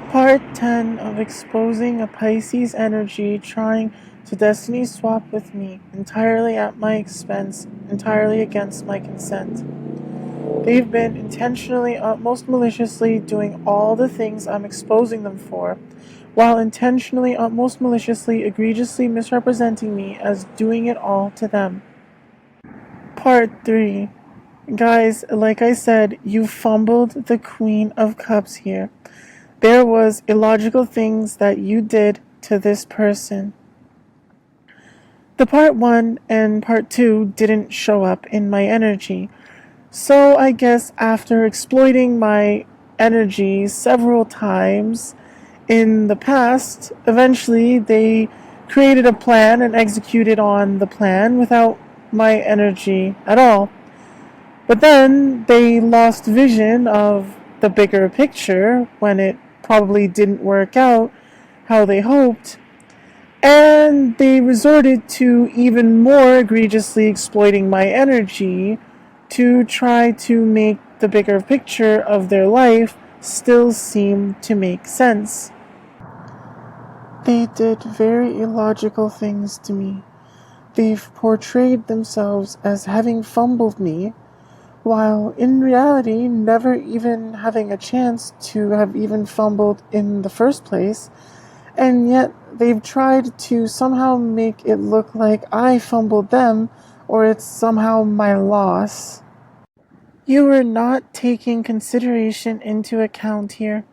Part 10 of exposing a Pisces energy trying to destiny swap with me, entirely at my expense, entirely against my consent. They've been intentionally, utmost maliciously doing all the things I'm exposing them for, while intentionally, utmost maliciously, egregiously misrepresenting me as doing it all to them. Part 3. Guys, like I said, you fumbled the Queen of Cups here. There was illogical things that you did to this person. The part 1 and part 2 didn't show up in my energy. So I guess after exploiting my energy several times in the past, eventually they created a plan and executed on the plan without my energy at all. But then they lost vision of the bigger picture when it probably didn't work out how they hoped, and they resorted to even more egregiously exploiting my energy to try to make the bigger picture of their life still seem to make sense. They did very illogical things to me. They've portrayed themselves as having fumbled me, while in reality never even having a chance to have even fumbled in the first place, and yet they've tried to somehow make it look like I fumbled them, or it's somehow my loss. You were not taking consideration into account here.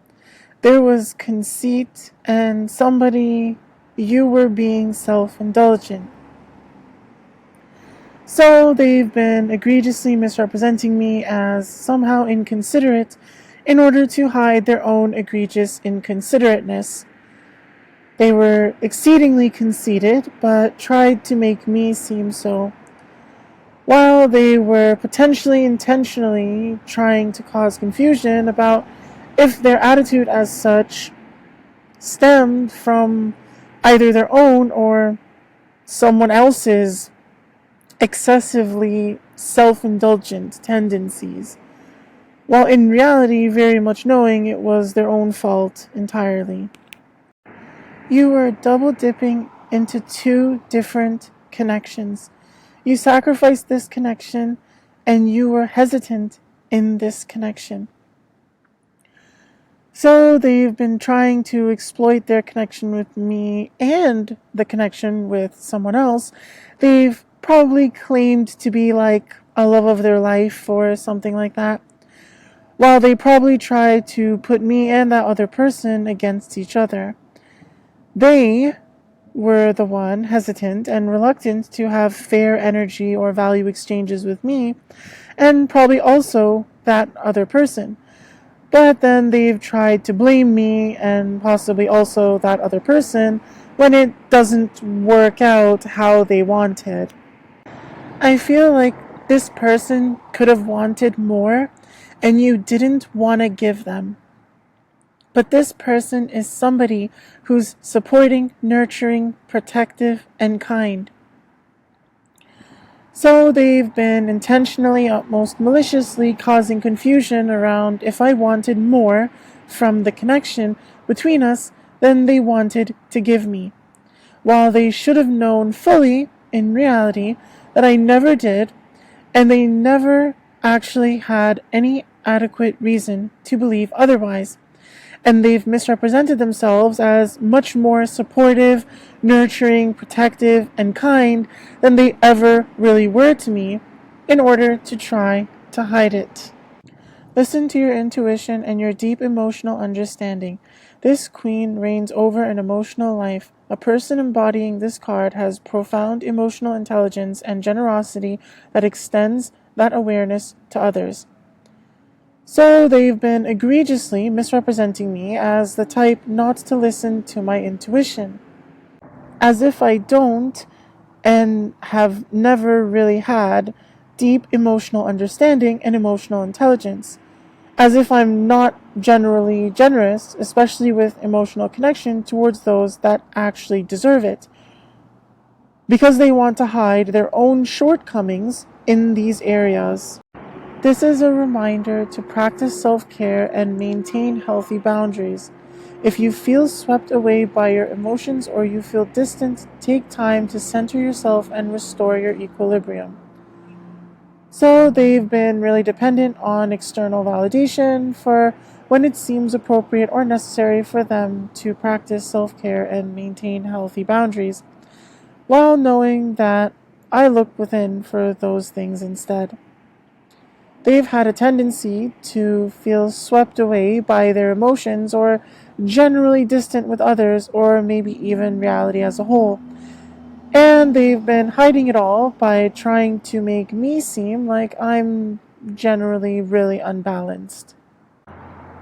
There was conceit and you were being self-indulgent. So they've been egregiously misrepresenting me as somehow inconsiderate in order to hide their own egregious inconsiderateness. They were exceedingly conceited, but tried to make me seem so, while they were potentially intentionally trying to cause confusion about if their attitude as such stemmed from either their own or someone else's excessively self-indulgent tendencies, while in reality very much knowing it was their own fault entirely. You were double-dipping into two different connections. You sacrificed this connection, and you were hesitant in this connection. So they've been trying to exploit their connection with me and the connection with someone else. They've probably claimed to be like a love of their life or something like that, while they probably try to put me and that other person against each other. They were the one hesitant and reluctant to have fair energy or value exchanges with me, and probably also that other person. But then they've tried to blame me and possibly also that other person when it doesn't work out how they wanted. I feel like this person could have wanted more and you didn't want to give them. But this person is somebody who's supporting, nurturing, protective, and kind. So they've been intentionally, utmost maliciously causing confusion around if I wanted more from the connection between us than they wanted to give me, while they should have known fully, in reality, that I never did, and they never actually had any adequate reason to believe otherwise. And they've misrepresented themselves as much more supportive, nurturing, protective, and kind than they ever really were to me in order to try to hide it. Listen to your intuition and your deep emotional understanding. This queen reigns over an emotional life. A person embodying this card has profound emotional intelligence and generosity that extends that awareness to others. So they've been egregiously misrepresenting me as the type not to listen to my intuition, as if I don't and have never really had deep emotional understanding and emotional intelligence, as if I'm not generally generous, especially with emotional connection towards those that actually deserve it, because they want to hide their own shortcomings in these areas. This is a reminder to practice self-care and maintain healthy boundaries. If you feel swept away by your emotions or you feel distant, take time to center yourself and restore your equilibrium. So they've been really dependent on external validation for when it seems appropriate or necessary for them to practice self-care and maintain healthy boundaries, while knowing that I look within for those things instead. They've had a tendency to feel swept away by their emotions or generally distant with others or maybe even reality as a whole. And they've been hiding it all by trying to make me seem like I'm generally really unbalanced.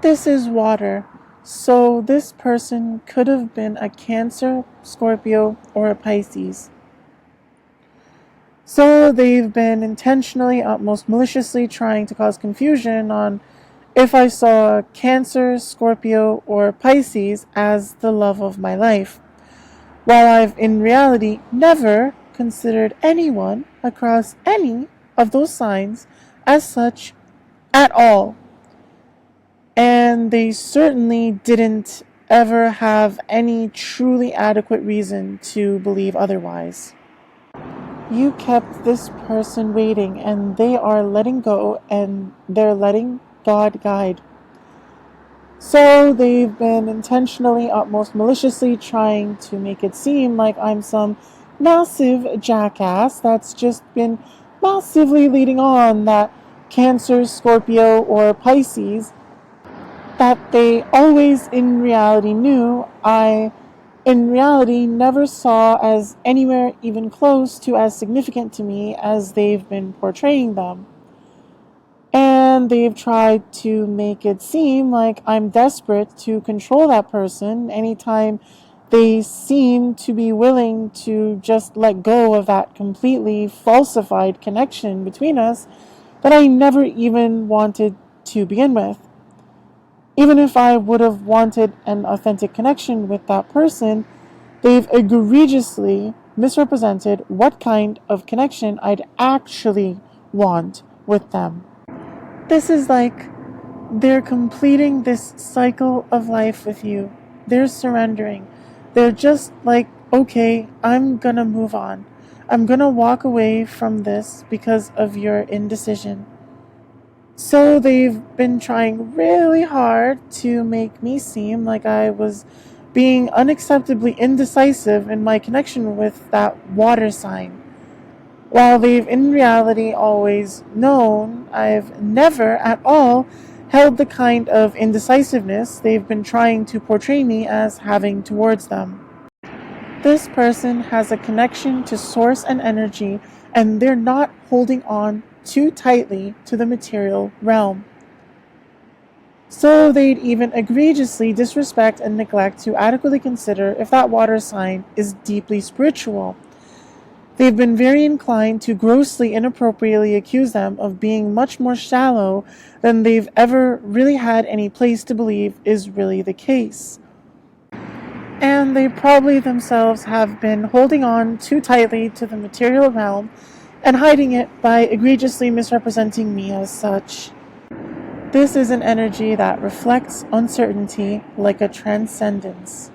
This is water, so this person could have been a Cancer, Scorpio, or a Pisces. So they've been intentionally, almost maliciously trying to cause confusion on if I saw Cancer, Scorpio, or Pisces as the love of my life, while I've in reality never considered anyone across any of those signs as such at all. And they certainly didn't ever have any truly adequate reason to believe otherwise. You kept this person waiting, and they are letting go, and they're letting God guide. So they've been intentionally, utmost maliciously trying to make it seem like I'm some massive jackass that's just been massively leading on that Cancer, Scorpio, or Pisces that they always in reality knew I in reality never saw as anywhere even close to as significant to me as they've been portraying them. And they've tried to make it seem like I'm desperate to control that person anytime they seem to be willing to just let go of that completely falsified connection between us that I never even wanted to begin with. Even if I would have wanted an authentic connection with that person, they've egregiously misrepresented what kind of connection I'd actually want with them. This is like they're completing this cycle of life with you. They're surrendering. They're just like, okay, I'm gonna move on. I'm gonna walk away from this because of your indecision. So they've been trying really hard to make me seem like I was being unacceptably indecisive in my connection with that water sign, while they've in reality always known I've never at all held the kind of indecisiveness they've been trying to portray me as having towards them. This person has a connection to source and energy, and they're not holding on too tightly to the material realm. So they'd even egregiously disrespect and neglect to adequately consider if that water sign is deeply spiritual. They've been very inclined to grossly inappropriately accuse them of being much more shallow than they've ever really had any place to believe is really the case. And they probably themselves have been holding on too tightly to the material realm and hiding it by egregiously misrepresenting me as such. This is an energy that reflects uncertainty like a transcendence.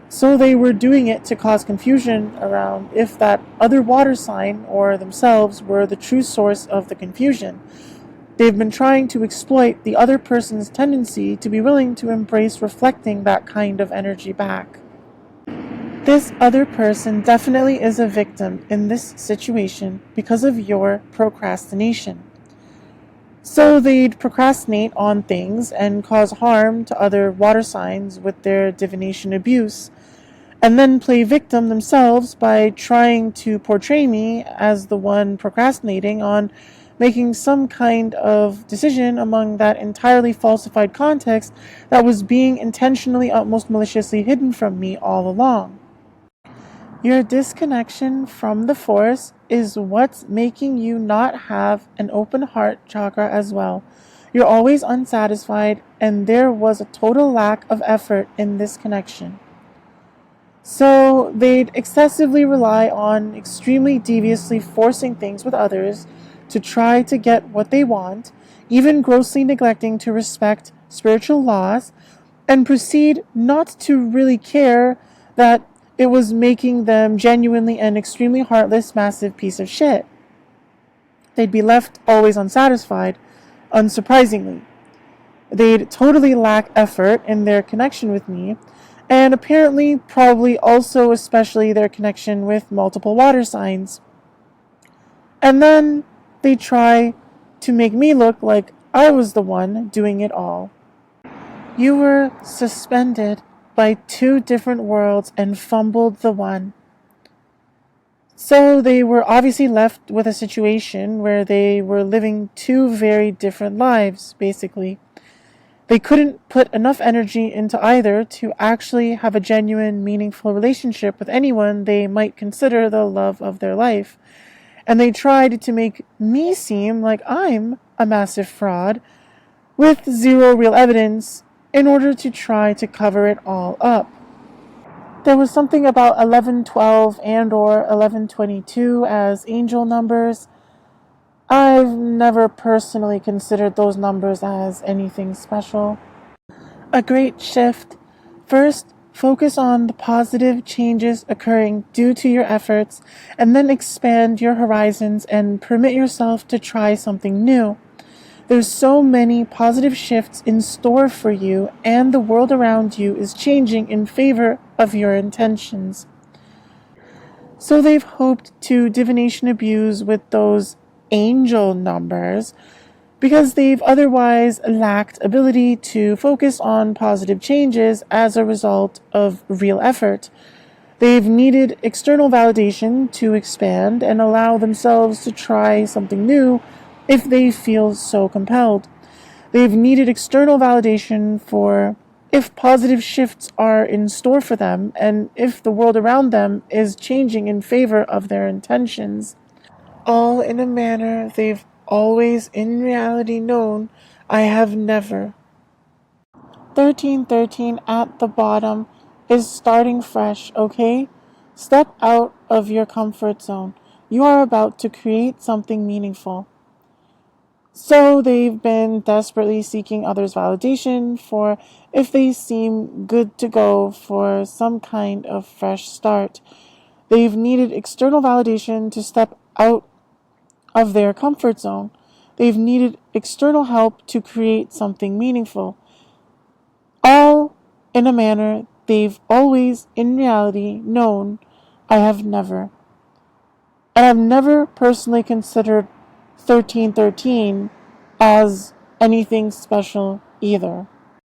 So they were doing it to cause confusion around if that other water sign or themselves were the true source of the confusion. They've been trying to exploit the other person's tendency to be willing to embrace reflecting that kind of energy back. This other person definitely is a victim in this situation because of your procrastination. So they'd procrastinate on things and cause harm to other water signs with their divination abuse, and then play victim themselves by trying to portray me as the one procrastinating on making some kind of decision among that entirely falsified context that was being intentionally, almost maliciously hidden from me all along. Your disconnection from the force is what's making you not have an open heart chakra as well. You're always unsatisfied, and there was a total lack of effort in this connection. So they'd excessively rely on extremely deviously forcing things with others to try to get what they want, even grossly neglecting to respect spiritual laws, and proceed not to really care that it was making them genuinely an extremely heartless, massive piece of shit. They'd be left always unsatisfied, unsurprisingly. They'd totally lack effort in their connection with me, and apparently, probably also especially their connection with multiple water signs. And then they try to make me look like I was the one doing it all. You were suspended by two different worlds and fumbled the one. So they were obviously left with a situation where they were living two very different lives, basically. They couldn't put enough energy into either to actually have a genuine, meaningful relationship with anyone they might consider the love of their life. And they tried to make me seem like I'm a massive fraud with zero real evidence in order to try to cover it all up. There was something about 1112 and or 1122 as angel numbers. I've never personally considered those numbers as anything special. A great shift. First, focus on the positive changes occurring due to your efforts, and then expand your horizons and permit yourself to try something new. There's so many positive shifts in store for you, and the world around you is changing in favor of your intentions. So they've hoped to divination abuse with those angel numbers because they've otherwise lacked ability to focus on positive changes as a result of real effort. They've needed external validation to expand and allow themselves to try something new if they feel so compelled. They've needed external validation for if positive shifts are in store for them and if the world around them is changing in favor of their intentions. All in a manner they've always in reality known I have never. 1313 at the bottom is starting fresh, okay? Step out of your comfort zone. You are about to create something meaningful. So they've been desperately seeking others' validation for if they seem good to go for some kind of fresh start. They've needed external validation to step out of their comfort zone. They've needed external help to create something meaningful. All in a manner they've always in reality known I have never. And I've never personally considered 1313 as anything special either.